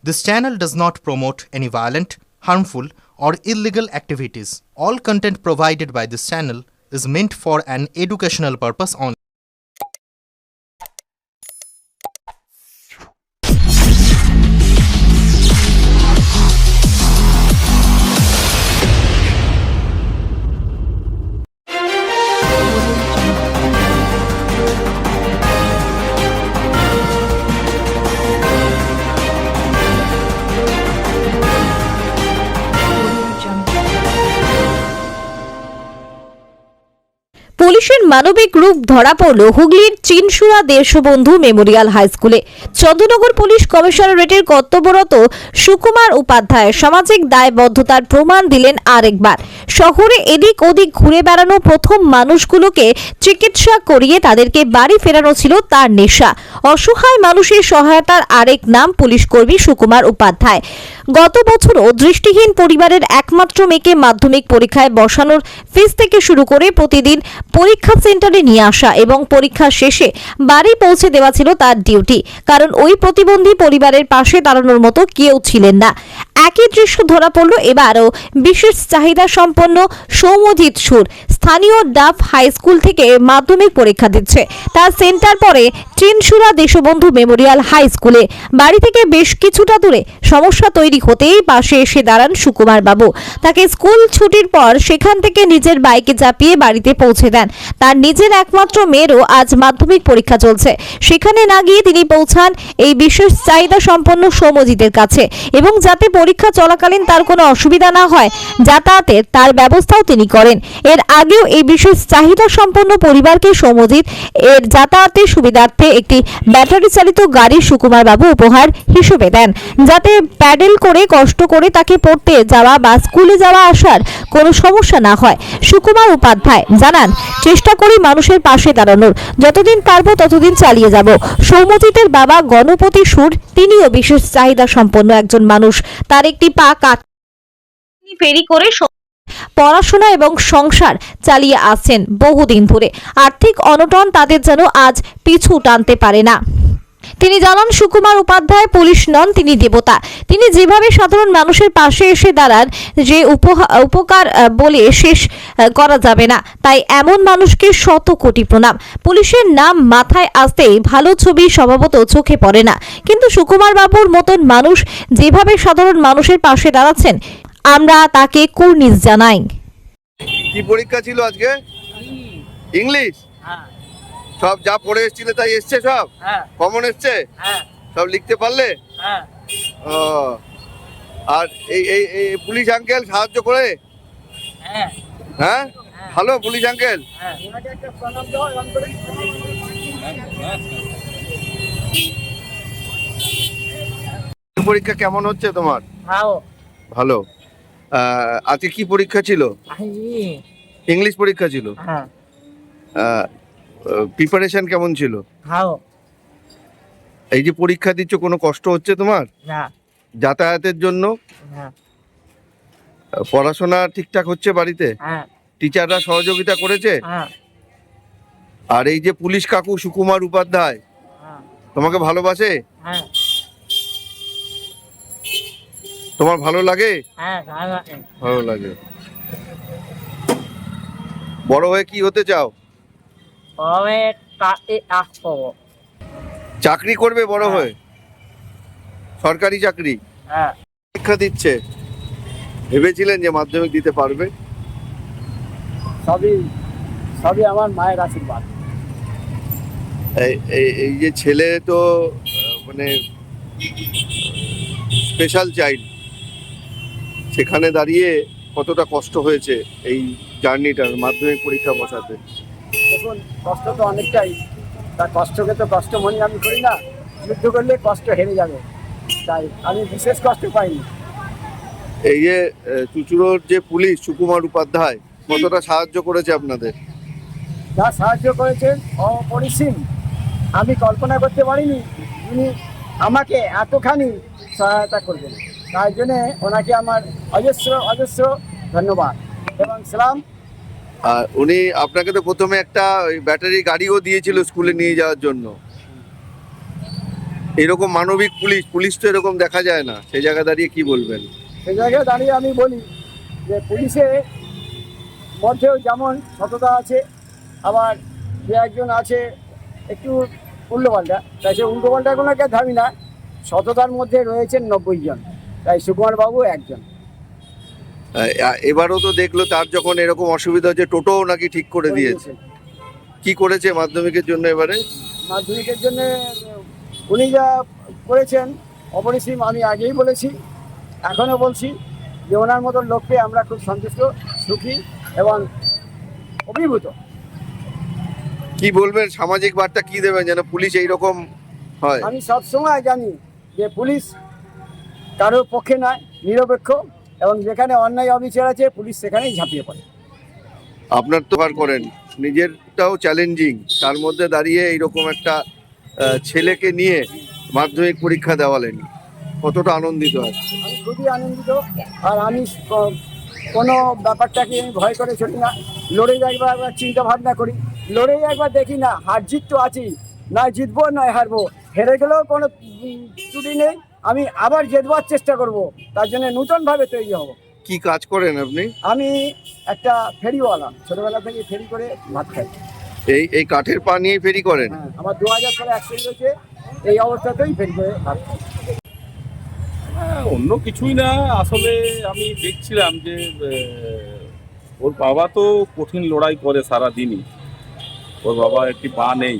This channel does not promote any violent, harmful, or illegal activities. All content provided by this channel is meant for an educational purpose only. পুলিশের মানবিক রূপ ধরা পড়ল হুগলির Chinsurah Deshbandhu Memorial high স্কুলে। Chandernagore police কমিশনারেটের কর্তব্যরত সুকুমার উপাধ্যায় সামাজিক দায়বদ্ধতার প্রমাণ দিলেন আরেকবার। শহরে এদিক ওদিক ঘুরে বেড়ানো প্রথম মানুষগুলোকে চিকিৎসা করিয়ে তাদেরকে বাড়ি ফেরানো ছিল তার নেশা। অসহায় মানুষের সহায়তার আরেক নাম পুলিশ কর্মী সুকুমার উপাধ্যায়। গত বছরও দৃষ্টিহীন পরিবারের একমাত্র মেয়েকে মাধ্যমিক পরীক্ষায় বসানোর ফিস থেকে শুরু করে প্রতিদিন পরীক্ষা সেন্টারে নিয়ে আসা এবং পরীক্ষা শেষে বাড়ি পৌঁছে দেওয়া ছিল তার ডিউটি, কারণ ওই প্রতিবন্ধী পরিবারের পাশে দাঁড়ানোর মতো কেউ ছিলেন না। একই দৃশ্য ধরা পড়ল এবারও বিশেষ চাহিদা সম্পন্ন সৌম্যজিৎ সুর। স্থানীয় ডাফ হাই স্কুল থেকে মাধ্যমিক পরীক্ষা দিচ্ছে। তার সেন্টার পরে চিনসুরা দেশবন্ধু মেমোরিয়াল হাই স্কুলে। বাড়ি থেকে বেশ কিছুটা দূরে। সমস্যা তৈরি হতেই পাশে এসে দাঁড়ান সুকুমার বাবু। তাকে স্কুল ছুটির পর সেখান থেকে নিজের বাইকে চাপিয়ে বাড়িতে পৌঁছে দেন। তার নিজের একমাত্র মেয়েরও আজ মাধ্যমিক পরীক্ষা চলছে। সেখানে না গিয়ে তিনি পৌঁছান এই বিশেষ চাহিদা সম্পন্ন সৌম্যজিতের কাছে, এবং যাতে পরীক্ষা চলাকালীন তার কোনো অসুবিধা না হয় যাতায়াতের তার ব্যবস্থাও তিনি করেন। এর আগেও এই বিশেষ চাহিদা সম্পন্ন পরিবারকে সৌম্যজিৎ এর যাতায়াতের সুবিধার্থে একটি ব্যাটারি চালিত গাড়ি সুকুমার বাবু উপহার হিসেবে দেন, যাতে প্যাডেল করে কষ্ট করে তাকে পড়তে যাওয়া বা স্কুলে যাওয়া আসার কোনো সমস্যা না হয়। সুকুমার উপাধ্যায় জানান, চেষ্টা করি মানুষের পাশে দাঁড়ানোর, যতদিন পারবো ততদিন চালিয়ে যাব। সৌম্যজিতের বাবা গণপতি সুর, তিনিও বিশেষ চাহিদা সম্পন্ন একজন মানুষ। তার একটি পা ফেরি করে পড়াশোনা এবং সংসার চালিয়ে আসছেন বহুদিন ধরে। আর্থিক অনটন তাদের যেন আজ পিছু টানতে পারে না। তিনি জানান, সুকুমার উপাধ্যায় পুলিশ নন, তিনি দেবতা। তিনি যেভাবে সাধারণ মানুষের পাশে এসে দাঁড়ান, যে উপকার বলে শেষ করা যাবে না। তাই এমন মানুষকে শত কোটি প্রণাম। পুলিশের নাম মাথায় আসতেই ভালো ছবি স্বভাবত চোখে পড়ে না, কিন্তু সুকুমার বাবুর মতন মানুষ যেভাবে সাধারণ মানুষের পাশে দাঁড়াচ্ছেন, আমরা তাকে কুর্নিশ জানাই। কি পরীক্ষা ছিল আজকে? ইংলিশ। সব যা পড়ে এসেছিলে তাই এসছে? সব কমন এসছে? সব লিখতে পারলে? ও, আর এই এই পুলিশ আঙ্কেল সাহায্য করে? হ্যাঁ, ভালো পুলিশ আঙ্কেল। পরীক্ষা কেমন হচ্ছে তোমার? ভালো। আজকে কি পরীক্ষা ছিল? ইংলিশ পরীক্ষা ছিল। প্রিপারেশন কেমন ছিল? এই যে পরীক্ষা দিচ্ছ, কোনো কষ্ট হচ্ছে তোমার? না। যাতায়াতের জন্য? পড়াশোনা ঠিকঠাক হচ্ছে বাড়িতে? টিচাররা সহযোগিতা করেছে? আর এই যে পুলিশ কাকু সুকুমার উপাধ্যায় তোমাকে ভালোবাসে? তোমার ভালো লাগে? ভালো লাগে। বড় হয়ে কি হতে চাও? চাকরি করবে বড় হয়ে? সরকারি চাকরি? পরীক্ষা দিচ্ছে, ভেবেছিলেন যে মাধ্যমিক দিতে পারবে? সবই আমার মায়ের আশীর্বাদ। এই যে ছেলে তো মানে স্পেশাল চাইল্ড, সেখানে দাঁড়িয়ে কতটা কষ্ট হয়েছে এই জার্নিটার, মাধ্যমিক পরীক্ষা বসাতে? দেখুন, কষ্ট তো অনেকটাই। তার কষ্টকে তো কষ্ট মনে আমি করি না। যুদ্ধ করলে কষ্ট হেরে যাবে, তাই আমি বিশেষ কষ্ট পাইনি। এই যে চুচুড়োর যে পুলিশ সুকুমার উপাধ্যায় কতটা সাহায্য করেছে আপনাদের? যা সাহায্য করেছেন অপরিসীম। আমি কল্পনা করতে পারিনি উনি আমাকে এতখানি সহায়তা করবেন। তাই জন্যে ওনাকে আমার অজস্র ধন্যবাদ এবং সালাম। আর উনি আপনাকে তো প্রথমে একটা ব্যাটারি গাড়িও দিয়েছিল স্কুলে নিয়ে যাওয়ার জন্য। এরকম মানবিক পুলিশ, পুলিশ তো এরকম দেখা যায় না, সেই জায়গায় দাঁড়িয়ে কি বলবেন? সেই জায়গায় দাঁড়িয়ে আমি বলি যে পুলিশের মধ্যেও যেমন সততা আছে, আবার যে একজন আছে একটু উল্টোপাল্টা, তাই সে উল্টোপাল্টাগুলোকে ধাবি না, সততার মধ্যে রয়েছেন 90 জন, তাই সুকুমার বাবু একজন। এবারও তো দেখলো তার যখন এরকম অসুবিধা হচ্ছে, টোটোও নাকি ঠিক করে দিয়েছে। কি করেছে মাধ্যমিকের জন্য এবারে? মাধ্যমিকের জন্য উনি যা করেছেন অপরিসীম, আমি আগেই বলেছি, এখনও বলছি যে ওনার মতন লোককে আমরা খুব সন্তুষ্ট, সুখী এবং অভিভূত। কি বলবেন, সামাজিক বার্তা কি দেবেন যেন পুলিশ এইরকম হয়? আমি সবসময় জানি যে পুলিশ কারোর পক্ষে নয়, নিরপেক্ষ, এবং যেখানে অন্যায় অবিচার আছে পুলিশ সেখানেই ঝাঁপিয়ে পড়ে। আপনার তো বার করেন, নিজেরটাও চ্যালেঞ্জিং, তার মধ্যে দাঁড়িয়ে এইরকম একটা ছেলেকে নিয়ে মাধ্যমিক পরীক্ষা দেওয়ালেন, কতটা আনন্দিত আছে? আমি খুবই আনন্দিত। আর আমি কোনো ব্যাপারটাকে আমি ভয় করে চলি না, লড়ে একবার চিন্তা ভাবনা করি, লড়ে একবার দেখি না, হার জিত তো আছেই, নয় জিতবো নয় হারবো, হেরে গেলেও কোনো ত্রুটি নেই, আমি আবার জেতবার চেষ্টা করব, তার জন্য নূতনভাবে তৈরি হব। কি কাজ করেন আপনি? আমি একটা ফেরিওয়ালা, ছোটবেলা থেকে ফেরি করে ভাত খাই। এই কাঠের পা নিয়ে ফেরি করেন? হ্যাঁ, আমার 2000 সালে অ্যাক্সিডেন্ট হয়েছে, এই অবস্থাতেই ফেরি করে ভাত খাই। অন্য কিছুই না, আসলে আমি দেখছিলাম যে ওর বাবা তো কঠিন লড়াই করে সারা দিনই, ওর বাবা একটি পা নেই,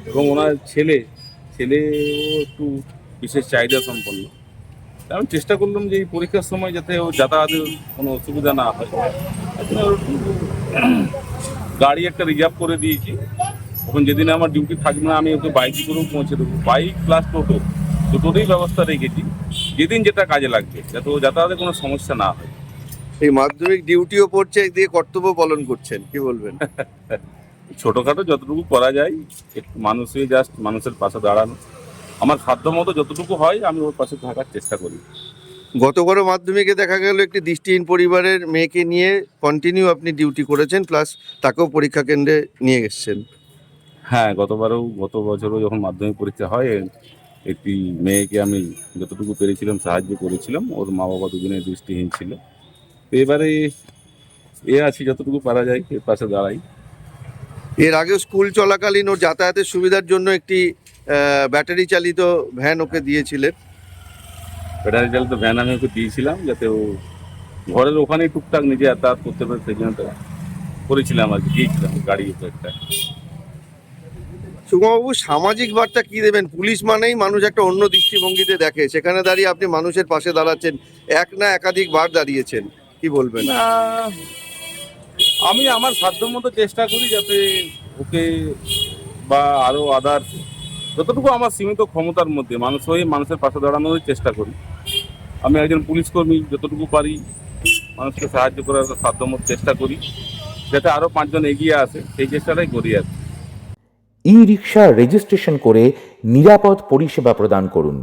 এবং ওনার ছেলেও একটু বিশেষ চাহিদা সম্পন্ন। আমি চেষ্টা করলাম যে এই পরীক্ষার সময় যাতে ও যাতায়াতের কোনো অসুবিধা না হয়, গাড়ি একটা রিজার্ভ করে দিয়েছি। এখন যেদিন আমার ডিউটি থাকবে না আমি ওকে বাইকে করেও পৌঁছে দেবো, বাইক প্লাস টোটো দুটোরই ব্যবস্থা রেখেছি, যেদিন যেটা কাজে লাগবে, যাতে ও যাতায়াতে কোনো সমস্যা না হয়। এই মাধ্যমিক ডিউটিও পড়ছে, দিয়ে কর্তব্য পালন করছেন, কি বলবেন? ছোটোখাটো যতটুকু করা যায়, একটু মানুষের পাশে দাঁড়ানো, আমার সাধ্য মতো যতটুকু হয় আমি ওর পাশে থাকার চেষ্টা করি। গতবারও মাধ্যমিকে দেখা গেল একটি দৃষ্টিহীন পরিবারের মেয়েকে নিয়ে কন্টিনিউ আপনি ডিউটি করেছেন, প্লাস তাকেও পরীক্ষা কেন্দ্রে নিয়ে এসেছেন। হ্যাঁ, গত বছরও যখন মাধ্যমিক পরীক্ষা হয়, একটি মেয়েকে আমি যতটুকু পেরেছিলাম সাহায্য করেছিলাম, ওর মা বাবা দুজনে দৃষ্টিহীন ছিল। তো এবারে আছি যতটুকু পারা যায় এর পাশে দাঁড়াই। এর আগেও স্কুল চলাকালীন ওর যাতায়াতের সুবিধার জন্য একটি ব্যাটারি চালিত ভ্যান ওকে দিয়েছিলেন। ব্যাটারি চালিত ভ্যান আমি ওকে দিয়েছিলাম, যাতে ও ঘরের ওখানেই টুকটাক নিজে যাতায়াত করতে পারে, সেই জন্য করেছিলাম আর কি, দিয়েছিলাম গাড়ি একটা। সুকুমারবাবু, সামাজিক বার্তা কি দেবেন? পুলিশ মানেই মানুষ একটা অন্য দৃষ্টিভঙ্গিতে দেখে, সেখানে দাঁড়িয়ে আপনি মানুষের পাশে দাঁড়াচ্ছেন, এক না একাধিকবার দাঁড়িয়েছেন, কি বলবেন? আমি আমার সাধ্য মতো চেষ্টা করি যাতে ওকে বা আরো আদার্স যতটুকু আমার সীমিত ক্ষমতার মধ্যে মানুষের পাশে দাঁড়ানোর চেষ্টা করি। আমি একজন পুলিশ কর্মী, যতটুকু পারি মানুষকে সাহায্য করার সাধ্য মতো চেষ্টা করি, যাতে আরো 5 জন এগিয়ে আসে, সেই চেষ্টাটাই করি আর কি। ই রিক্সা রেজিস্ট্রেশন করে নিরাপদ পরিষেবা প্রদান করুন।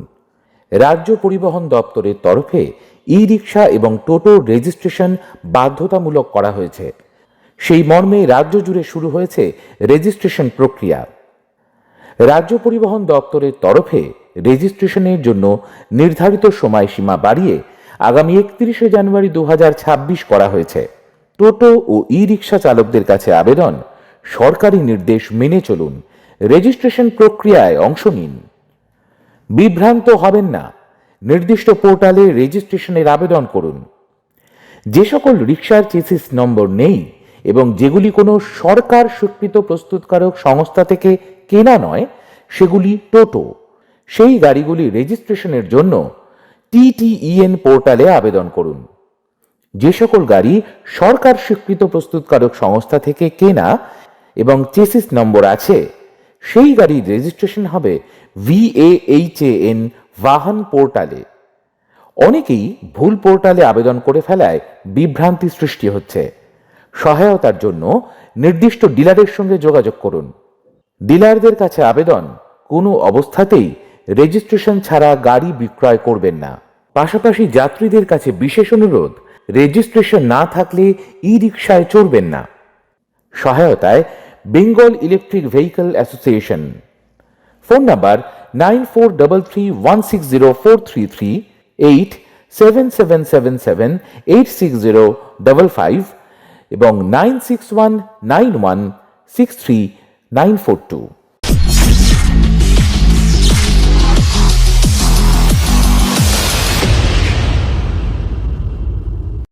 রাজ্য পরিবহন দপ্তরের তরফে ই রিক্সা এবং টোটো রেজিস্ট্রেশন বাধ্যতামূলক করা হয়েছে। সেই মর্মে রাজ্য জুড়ে শুরু হয়েছে রেজিস্ট্রেশন প্রক্রিয়া। রাজ্য পরিবহন দপ্তরের তরফে রেজিস্ট্রেশনের জন্য নির্ধারিত সময়সীমা বাড়িয়ে আগামী 31শে জানুয়ারি 2026 করা হয়েছে। টোটো ও ই রিক্সা চালকদের কাছে আবেদন, সরকারি নির্দেশ মেনে চলুন, রেজিস্ট্রেশন প্রক্রিয়ায় অংশ নিন। বিভ্রান্ত হবেন না, নির্দিষ্ট পোর্টালে রেজিস্ট্রেশনের আবেদন করুন। যে সকল রিক্সার চেসিস নম্বর নেই এবং যেগুলি কোনো সরকার স্বীকৃত প্রস্তুতকারক সংস্থা থেকে কেনা নয়, সেগুলি টোটো। সেই গাড়িগুলি রেজিস্ট্রেশনের জন্য TTEN পোর্টালে আবেদন করুন। যে সকল গাড়ি সরকার স্বীকৃত প্রস্তুতকারক সংস্থা থেকে কেনা এবং চেসিস নম্বর আছে, সেই গাড়ির রেজিস্ট্রেশন হবে VAHAN বাহন পোর্টালে। অনেকেই ভুল পোর্টালে আবেদন করে ফেলায় বিভ্রান্তি সৃষ্টি হচ্ছে। সহায়তার জন্য নির্দিষ্ট ডিলারের সঙ্গে যোগাযোগ করুন। ডিলারদের কাছে আবেদন, কোনো অবস্থাতেই রেজিস্ট্রেশন ছাড়া গাড়ি বিক্রয় করবেন না। পাশাপাশি যাত্রীদের কাছে বিশেষ অনুরোধ, রেজিস্ট্রেশন না থাকলে ই রিক্সায় চড়বেন না। সহায়তায় Bengal electric vehicle association. Phone number 9433160433, 8777786055 এবং 9619163942।